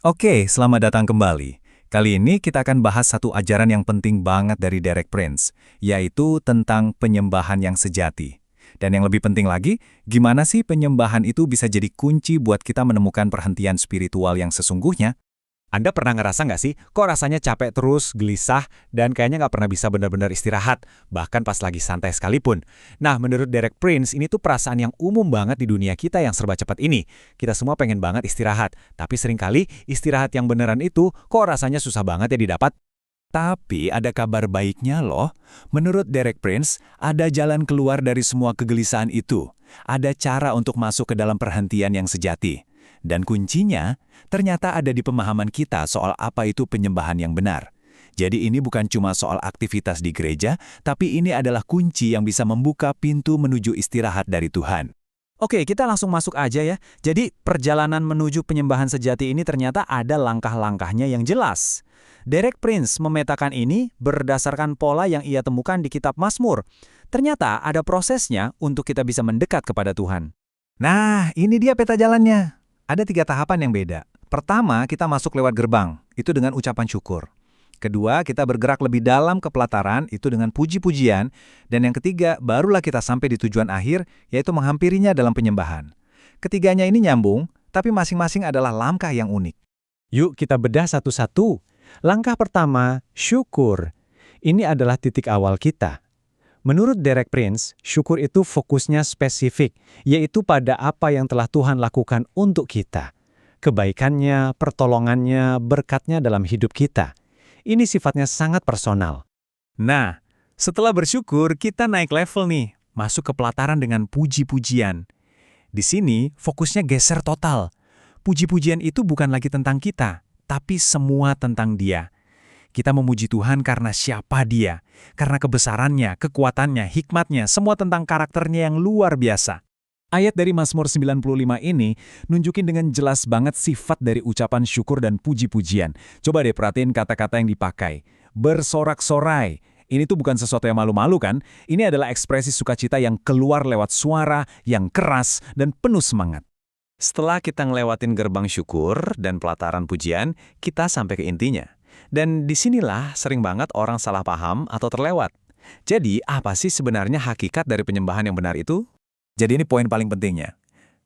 Oke, selamat datang kembali. Kali ini kita akan bahas satu ajaran yang penting banget dari Derek Prince, yaitu tentang penyembahan yang sejati. Dan yang lebih penting lagi, gimana sih penyembahan itu bisa jadi kunci buat kita menemukan perhentian spiritual yang sesungguhnya? Anda pernah ngerasa nggak sih, kok rasanya capek terus, gelisah, dan kayaknya nggak pernah bisa benar-benar istirahat, bahkan pas lagi santai sekalipun? Nah, menurut Derek Prince, ini tuh perasaan yang umum banget di dunia kita yang serba cepat ini. Kita semua pengen banget istirahat, tapi seringkali istirahat yang beneran itu kok rasanya susah banget ya didapat. Tapi ada kabar baiknya loh. Menurut Derek Prince, ada jalan keluar dari semua kegelisahan itu. Ada cara untuk masuk ke dalam perhentian yang sejati. Dan kuncinya, ternyata ada di pemahaman kita soal apa itu penyembahan yang benar. Jadi ini bukan cuma soal aktivitas di gereja, tapi ini adalah kunci yang bisa membuka pintu menuju istirahat dari Tuhan. Oke, kita langsung masuk aja ya. Jadi, perjalanan menuju penyembahan sejati ini ternyata ada langkah-langkahnya yang jelas. Derek Prince memetakan ini berdasarkan pola yang ia temukan di kitab Mazmur. Ternyata ada prosesnya untuk kita bisa mendekat kepada Tuhan. Nah, ini dia peta jalannya. Ada 3 tahapan yang beda. Pertama, kita masuk lewat gerbang, itu dengan ucapan syukur. Kedua, kita bergerak lebih dalam ke pelataran, itu dengan puji-pujian. Dan yang ketiga, barulah kita sampai di tujuan akhir, yaitu menghampirinya dalam penyembahan. Ketiganya ini nyambung, tapi masing-masing adalah langkah yang unik. Yuk kita bedah satu-satu. Langkah pertama, syukur. Ini adalah titik awal kita. Menurut Derek Prince, syukur itu fokusnya spesifik, yaitu pada apa yang telah Tuhan lakukan untuk kita. Kebaikannya, pertolongannya, berkatnya dalam hidup kita. Ini sifatnya sangat personal. Nah, setelah bersyukur, kita naik level nih, masuk ke pelataran dengan puji-pujian. Di sini, fokusnya geser total. Puji-pujian itu bukan lagi tentang kita, tapi semua tentang Dia. Kita memuji Tuhan karena siapa Dia, karena kebesarannya, kekuatannya, hikmatnya, semua tentang karakternya yang luar biasa. Ayat dari Mazmur 95 ini nunjukin dengan jelas banget sifat dari ucapan syukur dan puji-pujian. Coba deh perhatiin kata-kata yang dipakai. Bersorak-sorai. Ini tuh bukan sesuatu yang malu-malu kan? Ini adalah ekspresi sukacita yang keluar lewat suara, yang keras, dan penuh semangat. Setelah kita ngelewatin gerbang syukur dan pelataran pujian, kita sampai ke intinya. Dan disinilah sering banget orang salah paham atau terlewat. Jadi, apa sih sebenarnya hakikat dari penyembahan yang benar itu? Jadi ini poin paling pentingnya.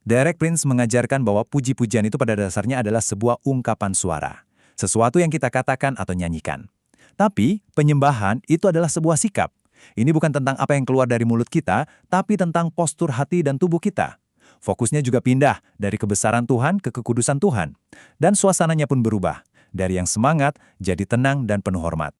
Derek Prince mengajarkan bahwa puji-pujian itu pada dasarnya adalah sebuah ungkapan suara. Sesuatu yang kita katakan atau nyanyikan. Tapi, penyembahan itu adalah sebuah sikap. Ini bukan tentang apa yang keluar dari mulut kita, tapi tentang postur hati dan tubuh kita. Fokusnya juga pindah dari kebesaran Tuhan ke kekudusan Tuhan. Dan suasananya pun berubah. Dari yang semangat, jadi tenang dan penuh hormat.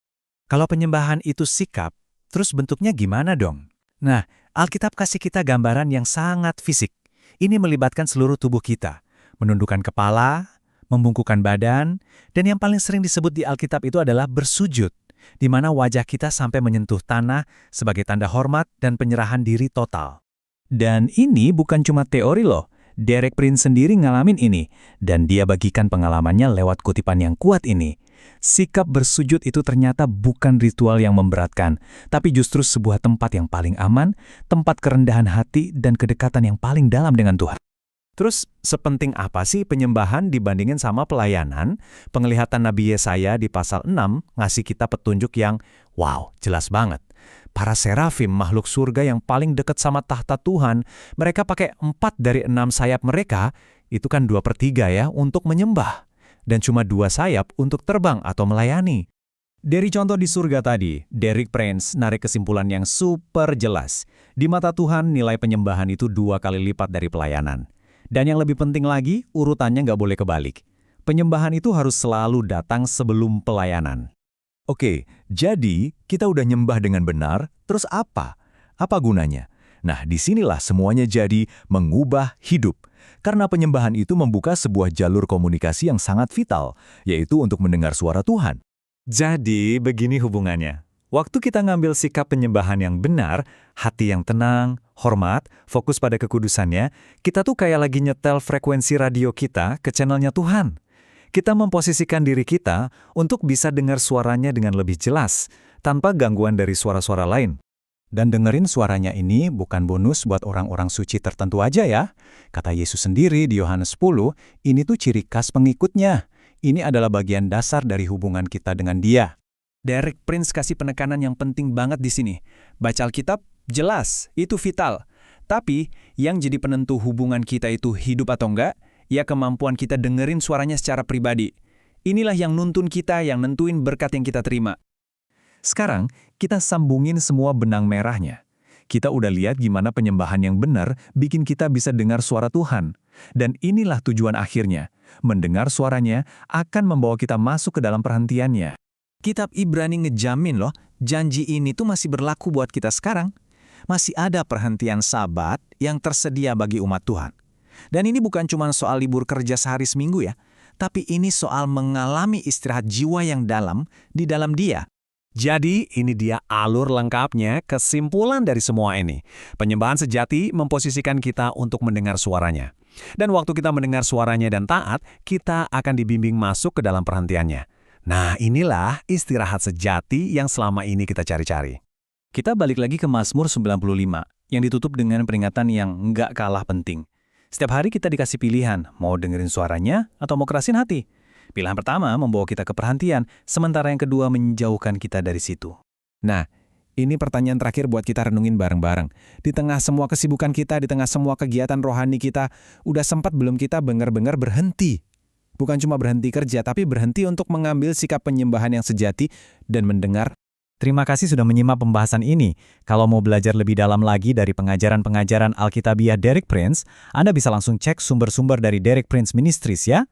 Kalau penyembahan itu sikap, terus bentuknya gimana dong? Nah, Alkitab kasih kita gambaran yang sangat fisik. Ini melibatkan seluruh tubuh kita. Menundukkan kepala, membungkukkan badan, dan yang paling sering disebut di Alkitab itu adalah bersujud, di mana wajah kita sampai menyentuh tanah sebagai tanda hormat dan penyerahan diri total. Dan ini bukan cuma teori loh. Derek Prince sendiri ngalamin ini, dan dia bagikan pengalamannya lewat kutipan yang kuat ini. Sikap bersujud itu ternyata bukan ritual yang memberatkan, tapi justru sebuah tempat yang paling aman, tempat kerendahan hati dan kedekatan yang paling dalam dengan Tuhan. Terus, sepenting apa sih penyembahan dibandingin sama pelayanan? Penglihatan Nabi Yesaya di pasal 6 ngasih kita petunjuk yang, wow, jelas banget. Para serafim, makhluk surga yang paling dekat sama tahta Tuhan, mereka pakai 4 dari 6 sayap mereka, itu kan 2/3 ya, untuk menyembah. Dan cuma 2 sayap untuk terbang atau melayani. Dari contoh di surga tadi, Derek Prince narik kesimpulan yang super jelas. Di mata Tuhan, nilai penyembahan itu 2 kali lipat dari pelayanan. Dan yang lebih penting lagi, urutannya nggak boleh kebalik. Penyembahan itu harus selalu datang sebelum pelayanan. Oke, jadi kita udah nyembah dengan benar, terus apa? Apa gunanya? Nah, disinilah semuanya jadi mengubah hidup. Karena penyembahan itu membuka sebuah jalur komunikasi yang sangat vital, yaitu untuk mendengar suara Tuhan. Jadi, begini hubungannya. Waktu kita ngambil sikap penyembahan yang benar, hati yang tenang, hormat, fokus pada kekudusannya, kita tuh kayak lagi nyetel frekuensi radio kita ke channelnya Tuhan. Kita memposisikan diri kita untuk bisa dengar suaranya dengan lebih jelas, tanpa gangguan dari suara-suara lain. Dan dengerin suaranya ini bukan bonus buat orang-orang suci tertentu aja ya. Kata Yesus sendiri di Yohanes 10, ini tuh ciri khas pengikutnya. Ini adalah bagian dasar dari hubungan kita dengan Dia. Derek Prince kasih penekanan yang penting banget di sini. Baca Alkitab, jelas, itu vital. Tapi, yang jadi penentu hubungan kita itu hidup atau enggak, ya kemampuan kita dengerin suaranya secara pribadi. Inilah yang nuntun kita, yang nentuin berkat yang kita terima. Sekarang, kita sambungin semua benang merahnya. Kita udah lihat gimana penyembahan yang benar bikin kita bisa dengar suara Tuhan. Dan inilah tujuan akhirnya. Mendengar suaranya akan membawa kita masuk ke dalam perhentiannya. Kitab Ibrani ngejamin loh, janji ini tuh masih berlaku buat kita sekarang. Masih ada perhentian Sabat yang tersedia bagi umat Tuhan. Dan ini bukan cuma soal libur kerja sehari seminggu ya, tapi ini soal mengalami istirahat jiwa yang dalam di dalam Dia. Jadi, ini dia alur lengkapnya, kesimpulan dari semua ini. Penyembahan sejati memposisikan kita untuk mendengar suaranya. Dan waktu kita mendengar suaranya dan taat, kita akan dibimbing masuk ke dalam perhentiannya. Nah, inilah istirahat sejati yang selama ini kita cari-cari. Kita balik lagi ke Mazmur 95, yang ditutup dengan peringatan yang nggak kalah penting. Setiap hari kita dikasih pilihan, mau dengerin suaranya atau mau kerasin hati. Pilihan pertama membawa kita ke perhentian, sementara yang kedua menjauhkan kita dari situ. Nah, ini pertanyaan terakhir buat kita renungin bareng-bareng. Di tengah semua kesibukan kita, di tengah semua kegiatan rohani kita, udah sempat belum kita benar-benar berhenti? Bukan cuma berhenti kerja, tapi berhenti untuk mengambil sikap penyembahan yang sejati dan mendengar. Terima kasih sudah menyimak pembahasan ini. Kalau mau belajar lebih dalam lagi dari pengajaran-pengajaran Alkitabiah Derek Prince, Anda bisa langsung cek sumber-sumber dari Derek Prince Ministries ya.